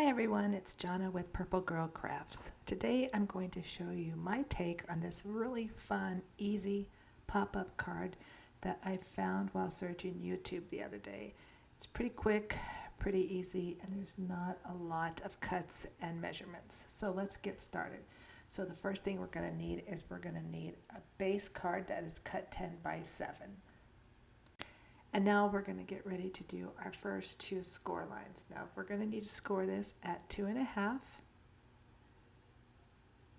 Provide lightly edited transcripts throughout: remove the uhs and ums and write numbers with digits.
Hi everyone, it's Jonna with Purple Girl Crafts. Today I'm going to show you my take on this really fun, easy pop-up card that I found while searching YouTube the other day. It's pretty quick, pretty easy, and there's not a lot of cuts and measurements. So let's get started. So the first thing we're going to need is we're going to need a base card that is cut 10 by 7. And now we're going to get ready to do our first two score lines. Now we're going to need to score this at 2.5,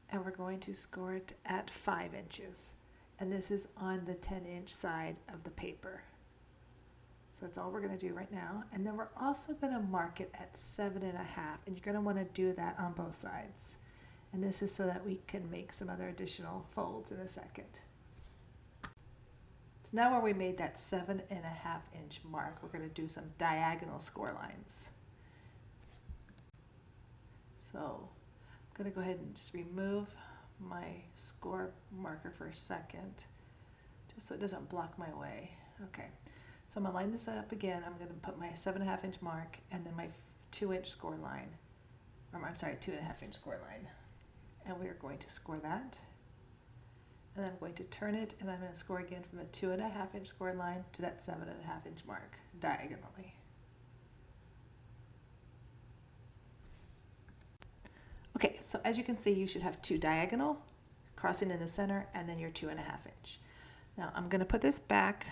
and we're going to score it at 5 inches. And this is on the 10-inch side of the paper. So that's all we're going to do right now. And then we're also going to mark it at 7.5, and you're going to want to do that on both sides. And this is so that we can make some other additional folds in a second. So now where we made that 7.5-inch mark, we're going to do some diagonal score lines. So I'm going to go ahead and just remove my score marker for a second, just so it doesn't block my way. Okay, so I'm going to line this up again. I'm going to put my 7.5-inch mark and then my 2-inch score line, or I'm sorry, 2.5-inch score line. And we are going to score that. And I'm going to turn it, and I'm going to score again from the 2.5-inch score line to that 7.5-inch mark diagonally. Okay, so as you can see, you should have two diagonal crossing in the center and then your 2.5-inch. Now I'm going to put this back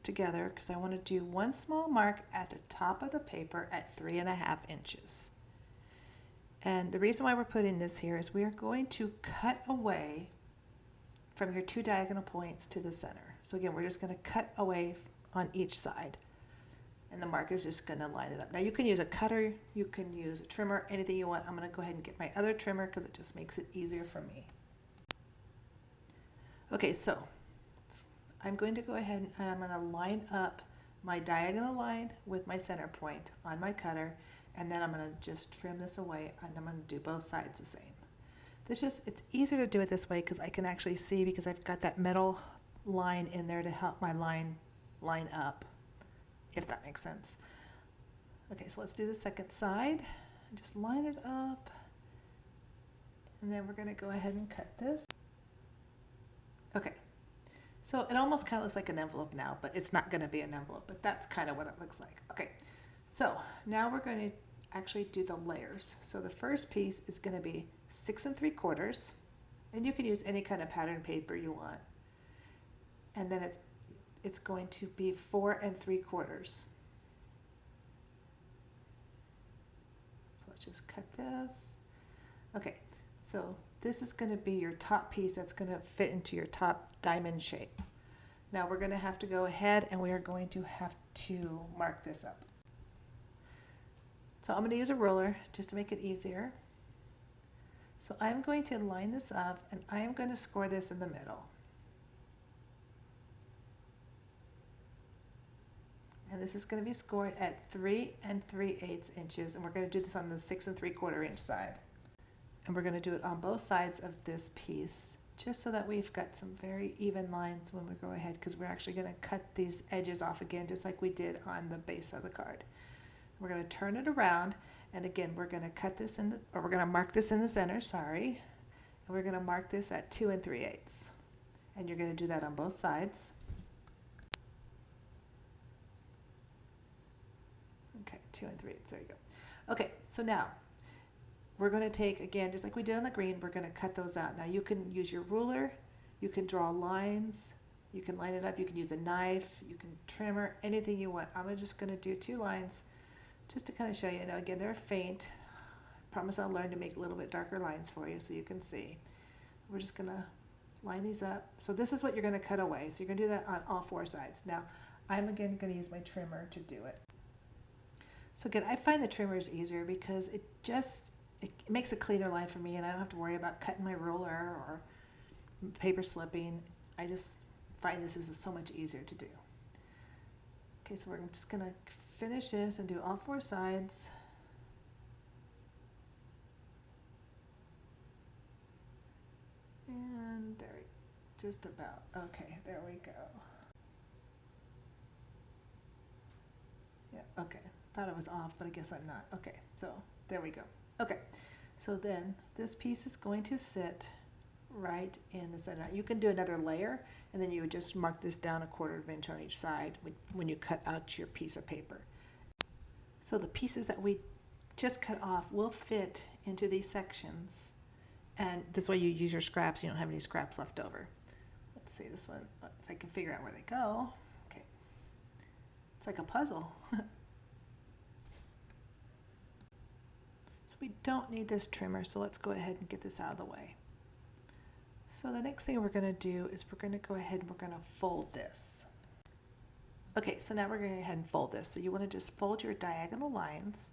together because I want to do one small mark at the top of the paper at 3.5 inches. And the reason why we're putting this here is we are going to cut away from your two diagonal points to the center. So again, we're just going to cut away on each side, and the mark is just going to line it up. Now you can use a cutter, you can use a trimmer, anything you want. I'm going to go ahead and get my other trimmer because it just makes it easier for me. Okay, so I'm going to go ahead and I'm going to line up my diagonal line with my center point on my cutter, and then I'm going to just trim this away, and I'm going to do both sides the same. It's easier to do it this way because I can actually see, because I've got that metal line in there to help my line up, if that makes sense. Okay, so let's do the second side. Just line it up, and then we're going to go ahead and cut this. Okay, so it almost kind of looks like an envelope now, but it's not going to be an envelope, but that's kind of what it looks like. Okay, so now we're going to actually do the layers. So the first piece is going to be 6 3/4, and you can use any kind of pattern paper you want. And then it's going to be 4 3/4. So let's just cut this. Okay, so this is going to be your top piece that's going to fit into your top diamond shape. Now we're going to have to go ahead and we are going to have to mark this up. So I'm going to use a ruler just to make it easier. So I'm going to line this up, and I am going to score this in the middle. And this is going to be scored at 3 3/8 inches, and we're going to do this on the 6 3/4 inch side. And we're going to do it on both sides of this piece, just so that we've got some very even lines when we go ahead, because we're actually going to cut these edges off again, just like we did on the base of the card. We're going to turn it around, and again, we're going to cut this we're going to mark this in the center, sorry. And we're going to mark this at 2 3/8. And you're going to do that on both sides. Okay, 2 3/8, there you go. Okay, so now we're going to take, again, just like we did on the green, we're going to cut those out. Now you can use your ruler, you can draw lines, you can line it up, you can use a knife, you can trimmer, anything you want. I'm just going to do 2 lines just to kind of show you. Now again, they're faint. I promise I'll learn to make a little bit darker lines for you so you can see. We're just going to line these up. So this is what you're going to cut away. So you're going to do that on all 4 sides. Now I'm again going to use my trimmer to do it. So again, I find the trimmer is easier because it makes a cleaner line for me, and I don't have to worry about cutting my ruler or paper slipping. I just find this is so much easier to do. Okay, so we're just going to finish this and do all 4 sides. And there, just about. Okay, there we go. Yeah, okay. Thought I was off, but I guess I'm not. Okay, so There we go. Okay, so then this piece is going to sit right in the center. You can do another layer, and then you would just mark this down 1/4 inch on each side when you cut out your piece of paper. So the pieces that we just cut off will fit into these sections, and this way you use your scraps, you don't have any scraps left over. Let's see this one, if I can figure out where they go. Okay, it's like a puzzle. So we don't need this trimmer, so let's go ahead and get this out of the way. So the next thing we're going to do is we're going to go ahead and we're going to fold this. Okay, so now we're going to go ahead and fold this. So you want to just fold your diagonal lines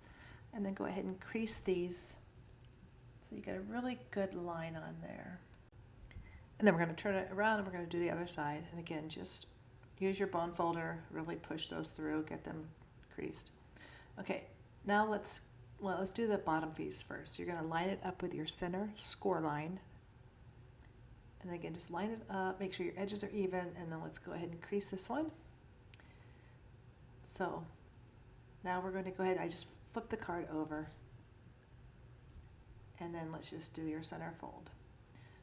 and then go ahead and crease these so you get a really good line on there. And then we're going to turn it around and we're going to do the other side. And again, just use your bone folder, really push those through, get them creased. Okay, now let's do the bottom piece first. You're going to line it up with your center score line. And then again, just line it up, make sure your edges are even, and then let's go ahead and crease this one. So now we're going to go ahead, I just flip the card over, and then let's just do your center fold.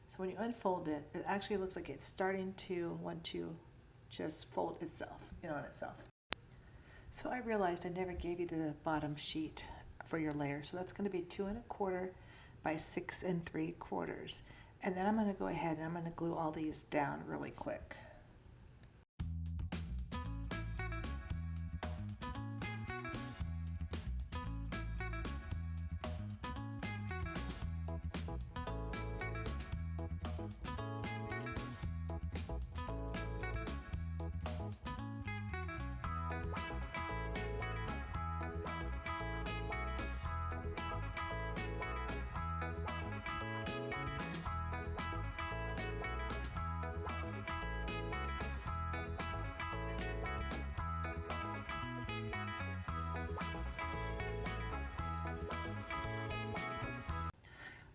So when you unfold it, it actually looks like it's starting to want to just fold itself, on itself. So I realized I never gave you the bottom sheet for your layer, so that's going to be 2 1/4 by 6 3/4. And then I'm going to go ahead and I'm going to glue all these down really quick.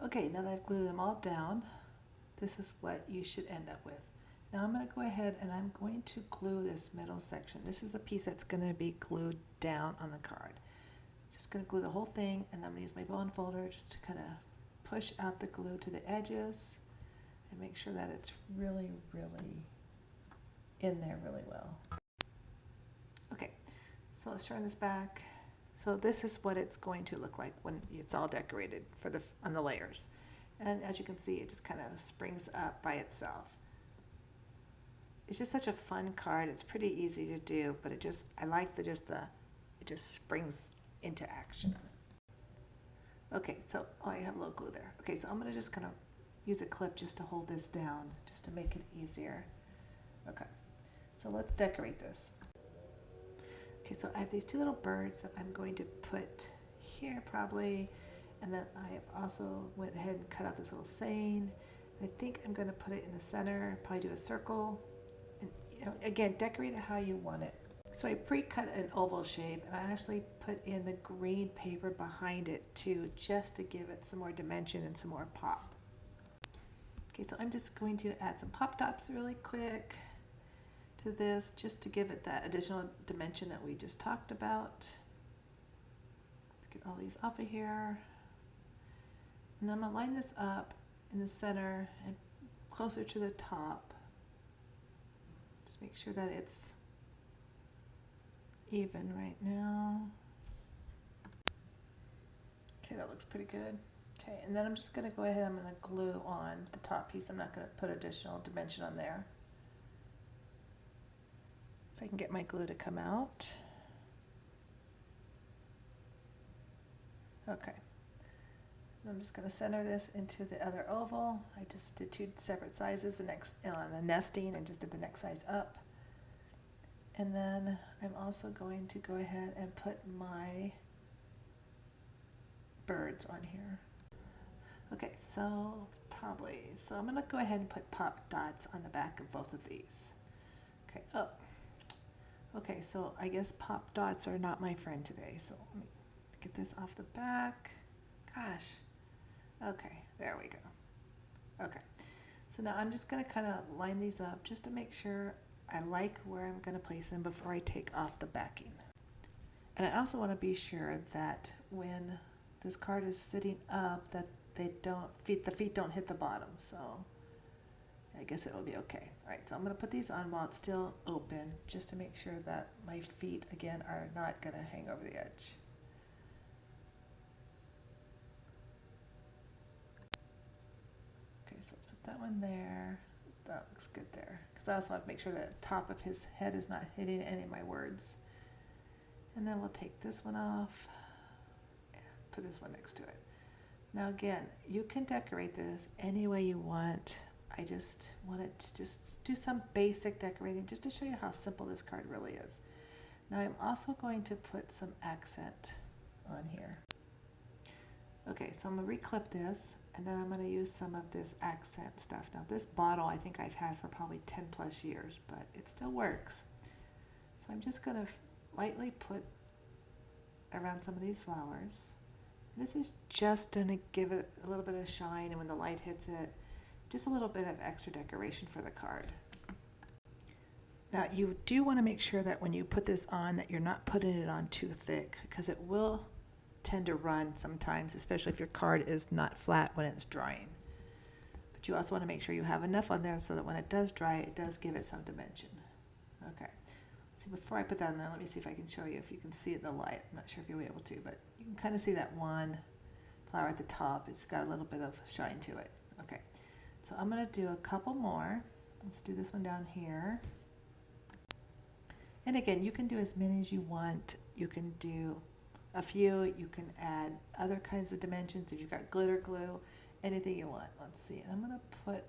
Okay, now that I've glued them all down, this is what you should end up with. Now I'm going to go ahead and I'm going to glue this middle section. This is the piece that's going to be glued down on the card. Just going to glue the whole thing, and I'm going to use my bone folder just to kind of push out the glue to the edges and make sure that it's really, really in there really well. Okay, so let's turn this back. So this is what it's going to look like when it's all decorated on the layers. And as you can see, it just kind of springs up by itself. It's just such a fun card. It's pretty easy to do, but I like it just springs into action. Okay, so I have a little glue there. Okay, so I'm gonna just kind of use a clip just to hold this down, just to make it easier. Okay, so let's decorate this. Okay, so I have these 2 little birds that I'm going to put here probably, and then I have also went ahead and cut out this little saying. I think I'm going to put it in the center, probably do a circle, and again, decorate it how you want it. So I pre-cut an oval shape, and I actually put in the green paper behind it too, just to give it some more dimension and some more pop. Okay, so I'm just going to add some pop tops really quick to this, just to give it that additional dimension that we just talked about. Let's get all these off of here. And then I'm going to line this up in the center and closer to the top. Just make sure that it's even right now. Okay, that looks pretty good. Okay, and then I'm just going to go ahead, I'm going to glue on the top piece. I'm not going to put additional dimension on there. If I can get my glue to come out. Okay. I'm just going to center this into the other oval. I just did 2 separate sizes, the next on a nesting, and just did the next size up. And then I'm also going to go ahead and put my birds on here. Okay, so I'm going to go ahead and put pop dots on the back of both of these. Okay, okay, so I guess pop dots are not my friend today. So let me get this off the back. Gosh. Okay, there we go. Okay, so now I'm just going to kind of line these up just to make sure I like where I'm going to place them before I take off the backing. And I also want to be sure that when this card is sitting up that the feet don't hit the bottom, so I guess it will be okay. All right, so I'm going to put these on while it's still open, just to make sure that my feet, again, are not going to hang over the edge. Okay, so let's put that one there. That looks good there. Because I also want to make sure that the top of his head is not hitting any of my words. And then we'll take this one off and put this one next to it. Now again, you can decorate this any way you want. I just wanted to just do some basic decorating just to show you how simple this card really is. Now I'm also going to put some accent on here. Okay, so I'm going to reclip this, and then I'm going to use some of this accent stuff. Now this bottle I think I've had for probably 10 plus years, but it still works. So I'm just going to lightly put around some of these flowers. This is just going to give it a little bit of shine, and when the light hits it, just a little bit of extra decoration for the card. Now you do want to make sure that when you put this on that you're not putting it on too thick, because it will tend to run sometimes, especially if your card is not flat when it's drying. But you also want to make sure you have enough on there so that when it does dry, it does give it some dimension. Okay, so before I put that in there, let me see if I can show you if you can see it in the light. I'm not sure if you'll be able to, but you can kind of see that one flower at the top. It's got a little bit of shine to it. Okay. So I'm going to do a couple more. Let's do this one down here. And again, you can do as many as you want. You can do a few. You can add other kinds of dimensions if you've got glitter glue, anything you want. Let's see. And I'm going to put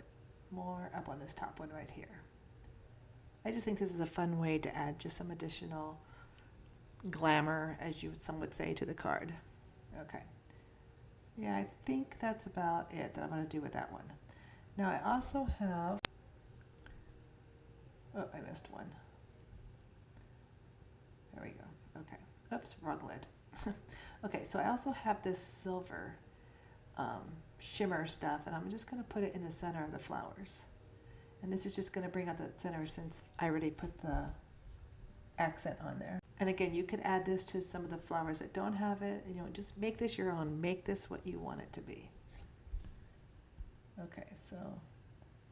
more up on this top one right here. I just think this is a fun way to add just some additional glamour, as some would say, to the card. Okay. Yeah, I think that's about it that I'm going to do with that one. Now I also have, oh, I missed one. There we go. Okay. Oops, wrong lid. Okay, so I also have this silver shimmer stuff, and I'm just going to put it in the center of the flowers. And this is just going to bring out the center since I already put the accent on there. And again, you could add this to some of the flowers that don't have it. You know, just make this your own. Make this what you want it to be. Okay, so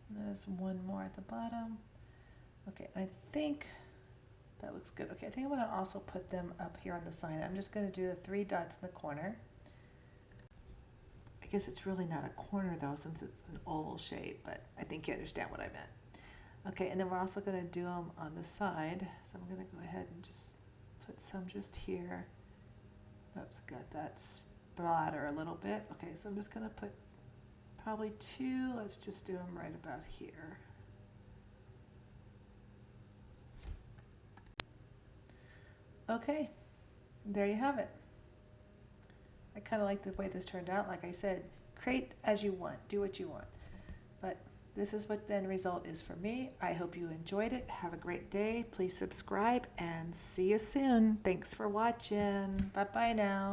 there's one more at the bottom. Okay, I think that looks good. Okay, I think I'm going to also put them up here on the side. I'm just going to do the 3 dots in the corner. I guess it's really not a corner though, since it's an oval shape, but I think you understand what I meant. Okay, and then we're also going to do them on the side. So I'm going to go ahead and just put some just here. Oops, got that splatter a little bit. Okay, so I'm just going to put probably 2. Let's just do them right about here. Okay, there you have it. I kind of like the way this turned out. Like I said, create as you want, do what you want. But this is what the end result is for me. I hope you enjoyed it. Have a great day. Please subscribe and see you soon. Thanks for watching. Bye-bye now.